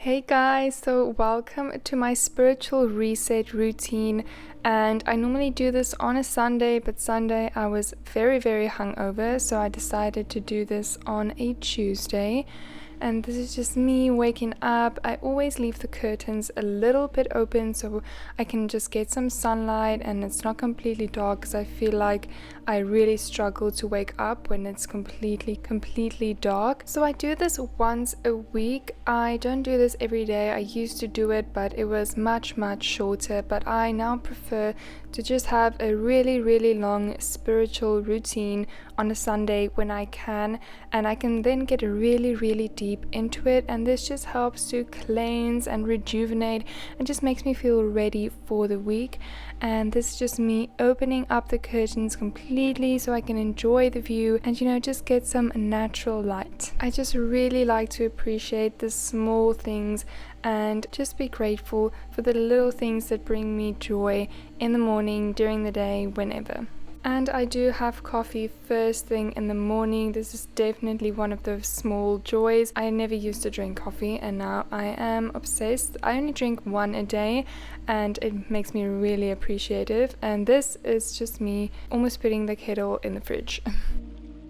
Hey guys, so welcome to my spiritual reset routine, and I normally do this on a Sunday, but Sunday I was very hungover, so I decided to do this on a Tuesday. And this is just me waking up. I always leave the curtains a little bit open so I can just get some sunlight and it's not completely dark, because I feel like I really struggle to wake up when it's completely dark. So I do this once a week. I don't do this every day. I used to do it, but it was much shorter. But I now prefer to just have a really long spiritual routine on a Sunday when I can, and I can then get really deep into it, and this just helps to cleanse and rejuvenate and just makes me feel ready for the week. And this is just me opening up the curtains completely so I can enjoy the view and just get some natural light. I just really like to appreciate the small things and just be grateful for the little things that bring me joy in the morning, during the day, whenever. And I do have coffee first thing in the morning. This is definitely one of those small joys. I never used to drink coffee, and now I am obsessed. I only drink one a day, and it makes me really appreciative. And this is just me almost putting the kettle in the fridge.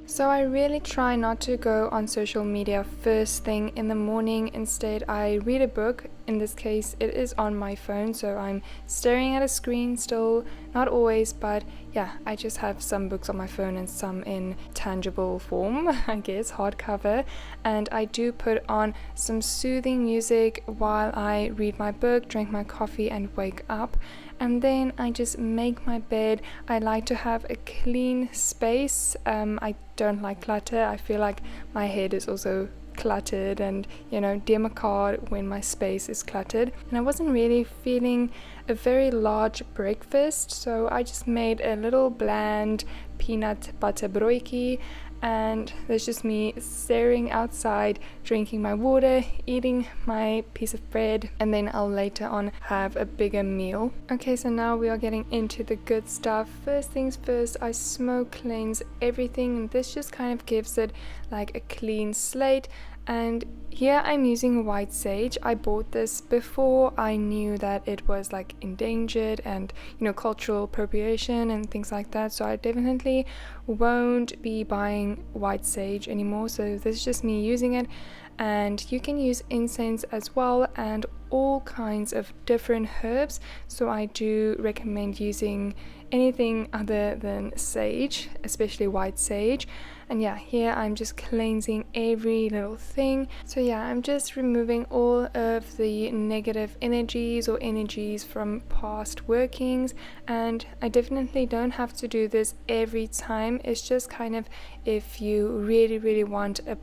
So I really try not to go on social media first thing in the morning. Instead, I read a book. In this case, it is on my phone, so I'm staring at a screen still. Not always, but yeah, I just have some books on my phone and some in tangible form, I guess, hardcover. And I do put on some soothing music while I read my book, drink my coffee, and wake up. And then I just make my bed. I like to have a clean space. I don't like clutter. I feel like my head is also cluttered and demacard when my space is cluttered. And I wasn't really feeling a very large breakfast, so I just made a little bland peanut butter brookie. And there's just me staring outside, drinking my water, eating my piece of bread, and then I'll later on have a bigger meal. Okay, so now we are getting into the good stuff. First things first, I smoke cleanse everything, and this just kind of gives it like a clean slate. And here I'm using white sage. I bought this before I knew that it was like endangered and cultural appropriation and things like that, so I definitely won't be buying white sage anymore. So this is just me using it, and you can use incense as well and all kinds of different herbs. So I do recommend using anything other than sage, especially white sage. And yeah, here I'm just cleansing every little thing. So yeah, I'm just removing all of the negative energies or energies from past workings. And I definitely don't have to do this every time. It's just kind of if you really want a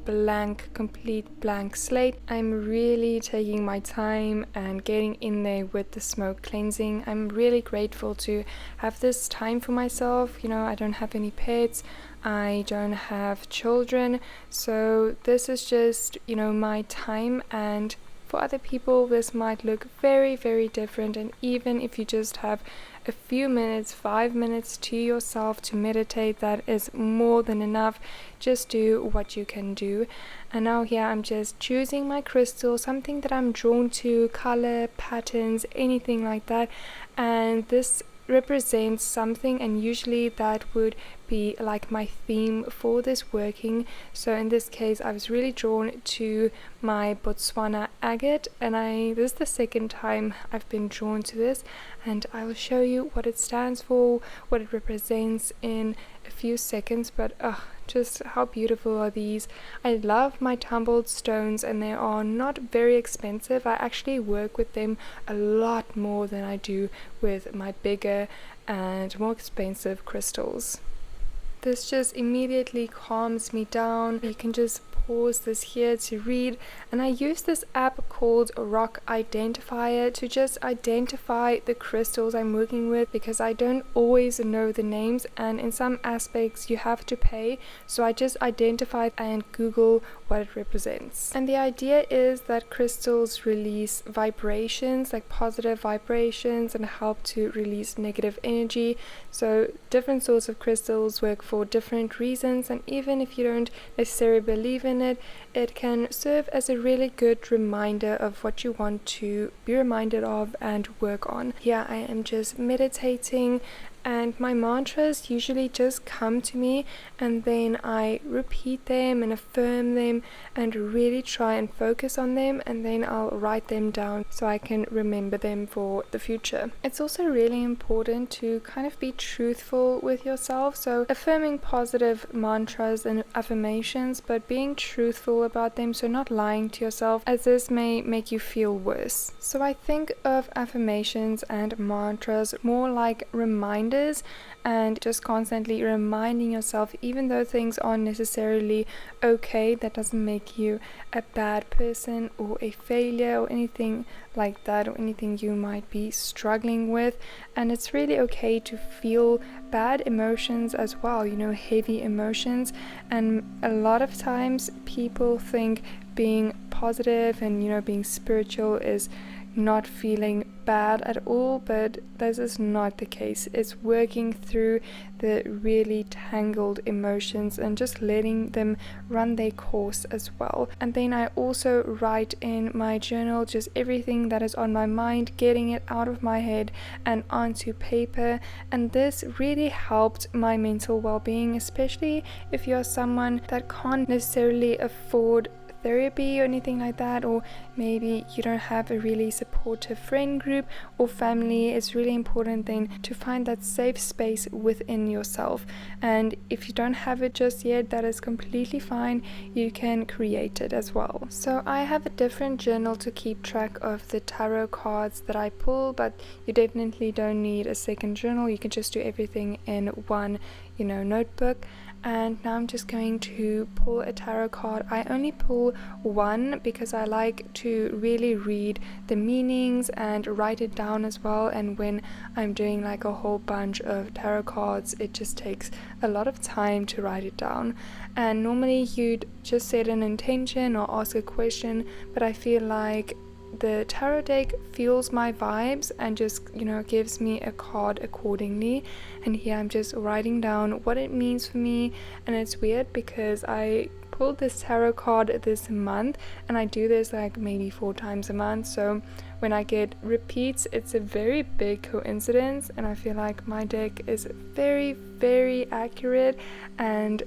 complete blank slate. I'm really taking my time and getting in there with the smoke cleansing. I'm really grateful to have this time for myself. I don't have any pets. I don't have children, so this is just my time. And for other people this might look very different, and even if you just have a few minutes, 5 minutes to yourself to meditate, that is more than enough. Just do what you can do. And now here I'm just choosing my crystal, something that I'm drawn to, color, patterns, anything like that. And this represents something, and usually that would be like my theme for this working. So in this case I was really drawn to my Botswana agate, and this is the second time I've been drawn to this, and I will show you what it stands for, what it represents in a few seconds. But just how beautiful are these. I love my tumbled stones, and they are not very expensive. I actually work with them a lot more than I do with my bigger and more expensive crystals. This just immediately calms me down. You can just pause this here to read, and I use this app called Rock Identifier to just identify the crystals I'm working with, because I don't always know the names, and in some aspects you have to pay, so I just identify it and Google what it represents. And the idea is that crystals release vibrations, like positive vibrations, and help to release negative energy. So different sorts of crystals work for different reasons, and even if you don't necessarily believe in it, it can serve as a really good reminder of what you want to be reminded of and work on. Here I am just meditating, and my mantras usually just come to me, and then I repeat them and affirm them and really try and focus on them, and then I'll write them down so I can remember them for the future. It's also really important to kind of be truthful with yourself, so affirming positive mantras and affirmations, but being truthful about them, so not lying to yourself, as this may make you feel worse. So I think of affirmations and mantras more like reminders, and just constantly reminding yourself, even though things aren't necessarily okay, that doesn't make you a bad person or a failure or anything like that, or anything you might be struggling with. And it's really okay to feel bad emotions as well, heavy emotions. And a lot of times people think being positive and being spiritual is not feeling bad at all, but this is not the case. It's working through the really tangled emotions and just letting them run their course as well. And then I also write in my journal just everything that is on my mind, getting it out of my head and onto paper, and this really helped my mental well-being, especially if you're someone that can't necessarily afford therapy or anything like that, or maybe you don't have a really supportive friend group or family. It's really important then to find that safe space within yourself, and if you don't have it just yet, that is completely fine. You can create it as well. So I have a different journal to keep track of the tarot cards that I pull, but you definitely don't need a second journal. You can just do everything in one notebook. And now I'm just going to pull a tarot card. I only pull one because I like to really read the meanings and write it down as well. And when I'm doing like a whole bunch of tarot cards, it just takes a lot of time to write it down. And normally you'd just set an intention or ask a question, but I feel like the tarot deck feels my vibes and just gives me a card accordingly. And here I'm just writing down what it means for me. And it's weird because I pulled this tarot card this month, and I do this like maybe 4 times a month, so when I get repeats, it's a very big coincidence, and I feel like my deck is very, very accurate and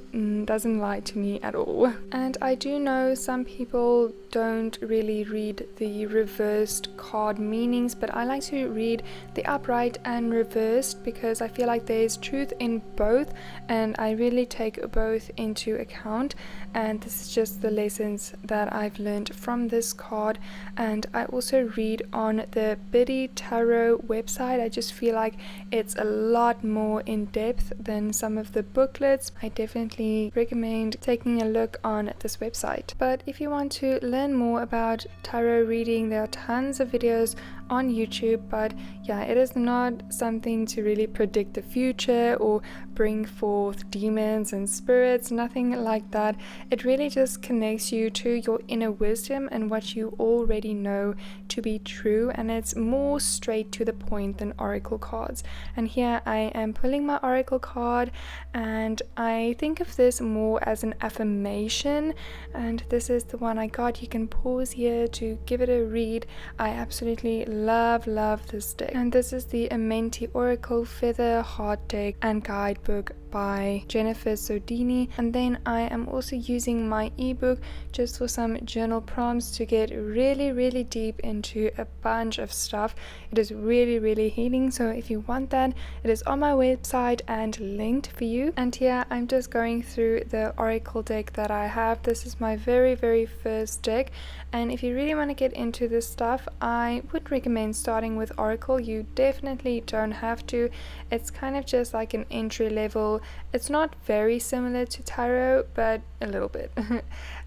doesn't lie to me at all. And I do know some people don't really read the reversed card meanings, but I like to read the upright and reversed because I feel like there's truth in both, and I really take both into account. And this is just the lessons that I've learned from this card. And I also read on the Biddy Tarot website. I just feel like it's a lot more in depth than some of the booklets. I definitely recommend taking a look on this website. But if you want to learn more about tarot reading, there are tons of videos on YouTube, but yeah, it is not something to really predict the future or bring forth demons and spirits, nothing like that. It really just connects you to your inner wisdom and what you already know to be true, and it's more straight to the point than oracle cards. And here I am pulling my oracle card, and I think of this more as an affirmation, and this is the one I got. You can pause here to give it a read. I absolutely love this deck, and this is the Amenti Oracle Feather Heart deck and guidebook by Jennifer Sodini. And then I am also using my ebook just for some journal prompts to get really deep into a bunch of stuff. It is really healing, so if you want that, it is on my website and linked for you. And here I'm just going through the oracle deck that I have. This is my very first deck, and if you really want to get into this stuff, I would recommend starting with oracle. You definitely don't have to. It's kind of just like an entry level. It's not very similar to tarot, but a little bit.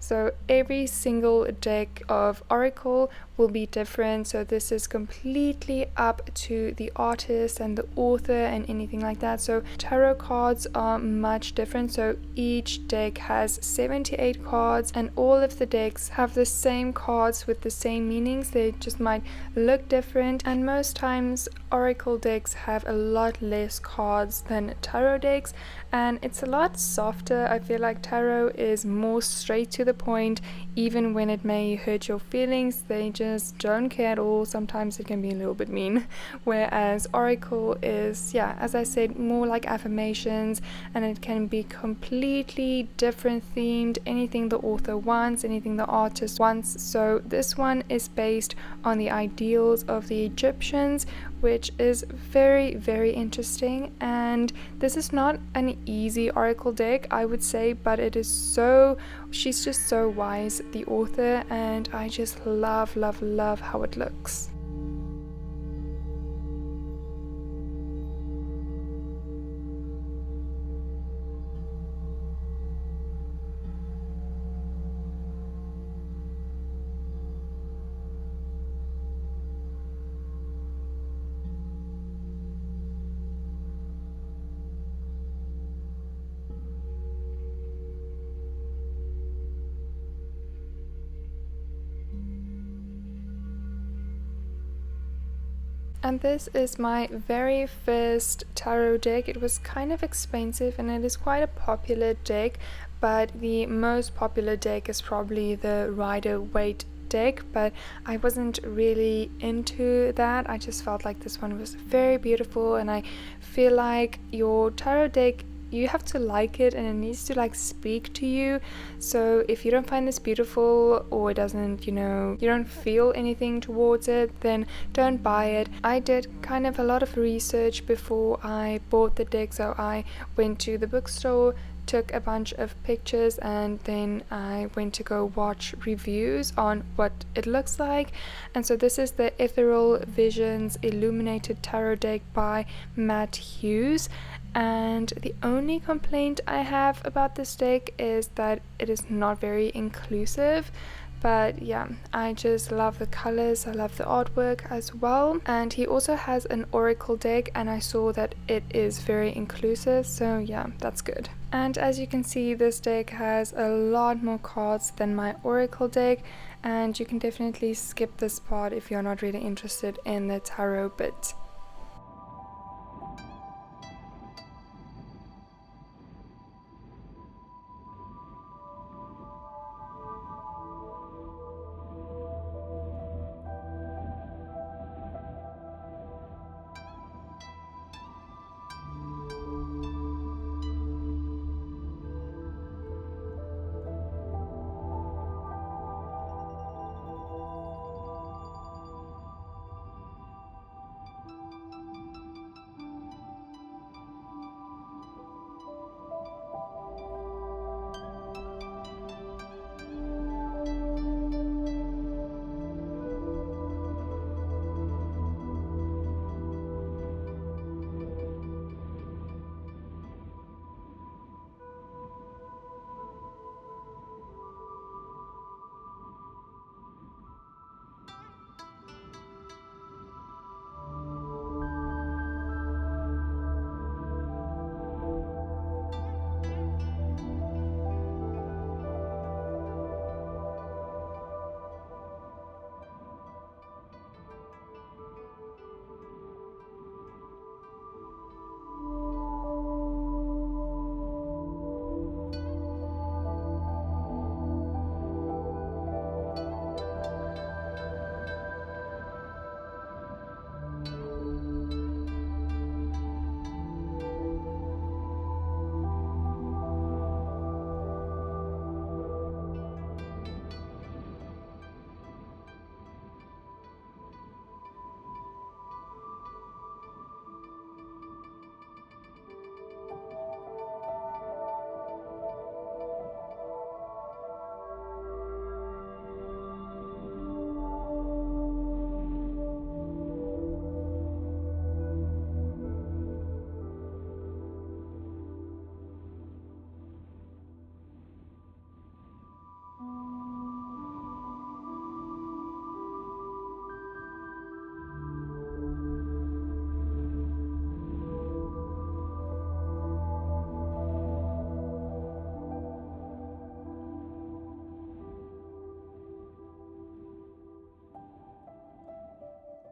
So every single deck of oracle will be different, so this is completely up to the artist and the author and anything like that. So tarot cards are much different, so each deck has 78 cards, and all of the decks have the same cards with the same meanings. They just might look different, and most times oracle decks have a lot less cards than tarot decks, and it's a lot softer. I feel like tarot is more straight to the point, even when it may hurt your feelings. They just don't care at all. Sometimes it can be a little bit mean, whereas oracle is, yeah, as I said, more like affirmations, and it can be completely different themed, anything the author wants, anything the artist wants. So this one is based on the ideals of the Egyptians, which is very, very interesting. And this is not an easy oracle deck, I would say, but it is so, she's just so wise, the author, and I just love, love, love how it looks. And this is my very first tarot deck. It was kind of expensive and it is quite a popular deck, but the most popular deck is probably the Rider-Waite deck, but I wasn't really into that. I just felt like this one was very beautiful, and I feel like your tarot deck, you have to like it and it needs to like speak to you. So if you don't find this beautiful, or it doesn't, you don't feel anything towards it, then don't buy it. I did kind of a lot of research before I bought the deck. So I went to the bookstore, took a bunch of pictures, and then I went to go watch reviews on what it looks like. And so this is the Ethereal Visions Illuminated Tarot deck by Matt Hughes. And the only complaint I have about this deck is that it is not very inclusive. But yeah, I just love the colors, I love the artwork as well. And he also has an oracle deck, and I saw that it is very inclusive, so yeah, that's good. And as you can see, this deck has a lot more cards than my oracle deck, and you can definitely skip this part if you're not really interested in the tarot bit.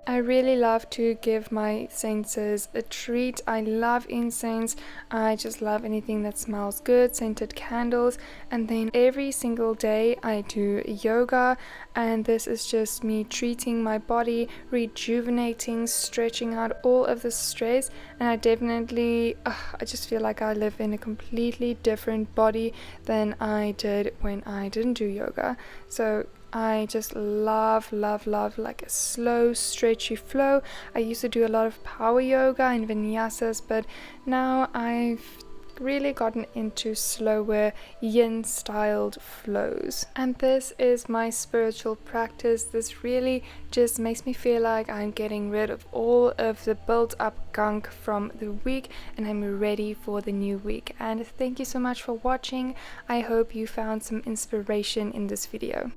I really love to give my senses a treat. I love incense. I just love anything that smells good, scented candles. And then every single day I do yoga, and this is just me treating my body, rejuvenating, stretching out all of the stress. And I definitely, I just feel like I live in a completely different body than I did when I didn't do yoga. So I just love like a slow, stretchy flow. I used to do a lot of power yoga and vinyasas, but now I've really gotten into slower yin styled flows. And this is my spiritual practice. This really just makes me feel like I'm getting rid of all of the built up gunk from the week, and I'm ready for the new week. And thank you so much for watching. I hope you found some inspiration in this video.